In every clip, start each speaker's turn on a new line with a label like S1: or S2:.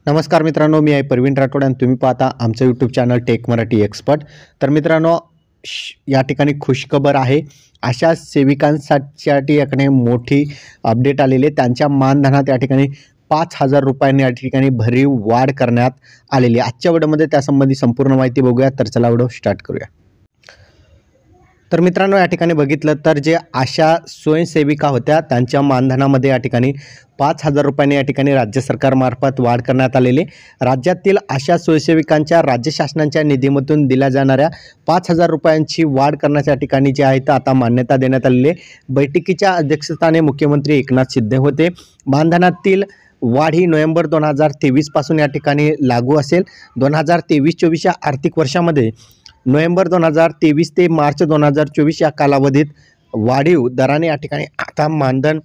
S1: नमस्कार मित्रांनो, मी आहे प्रवीण राठोड आणि तुम्ही पाहता आमचं YouTube channel tech Marathi expert. तर मित्रांनो, या ठिकाणी खुशखबर आहे। अशा सेविकांसाठी याकडे मोठी अपडेट आलेली आहे। त्यांच्या मानधनात या ठिकाणी 5,000 रुपयांनी या ठिकाणी भरीव वाढ करण्यात आलेली आहे। आजच्या व्हिडिओमध्ये त्यासंबंधी संपूर्ण माहिती बघूया। तर चला व्हिडिओ स्टार्ट करूया। तर मित्रांनो, या ठिकाणी बघितलं तर जे आशा स्वयंसेविका होत्या त्यांच्या मानधनामध्ये या ठिकाणी 5,000 रुपयांनी या ठिकाणी राज्य सरकारमार्फत वाढ करण्यात आलेली। राज्यातील आशा स्वयंसेविकांच्या राज्य शासनाच्या निधीमधून दिल्या जाणाऱ्या 5,000 रुपयांची वाढ करण्याच्या ठिकाणी जे आहे तर आता मान्यता देण्यात आलेली आहे। बैठकीच्या अध्यक्षस्थानी मुख्यमंत्री एकनाथ शिंदे होते। मानधनातील वाढ ही नोव्हेंबर 2023 पासून या ठिकाणी लागू असेल। 2023-24 या आर्थिक वर्षामध्ये नोव्हेंबर 2023 ते मार्च 2024 या कालावधीत वाढीव दराने या ठिकाणी आता मानधन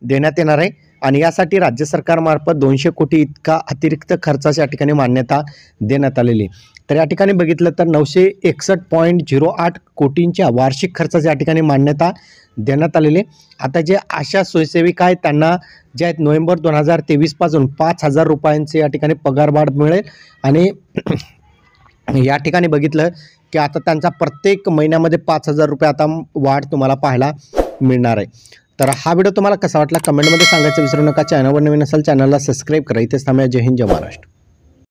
S1: देण्यात येणार आहे आणि यासाठी राज्य सरकारमार्फत 200 कोटी इतका अतिरिक्त खर्चाच्या ठिकाणी मान्यता देण्यात आलेली। तर या ठिकाणी बघितलं तर 961.08 कोटींच्या वार्षिक खर्चाच्या या ठिकाणी मान्यता देण्यात आलेली। आता जे आशा स्वयंसेविका आहेत त्यांना जे आहेत नोव्हेंबर 2023 पासून 5,000 रुपयांचे या ठिकाणी पगारवाढ मिळेल आणि या ठिकाणी बघितलं की आता त्यांचा प्रत्येक महिन्यामध्ये 5,000 रुपये आता वाढ तुम्हाला पाहायला मिळणार आहे। तर हा व्हिडिओ तुम्हाला कसा वाटला कमेंटमध्ये सांगायचं विसरू नका। चॅनलवर नवीन असाल चॅनलला सबस्क्राईब करा। इथेच थांबूया। जय हिंद, जय महाराष्ट्र।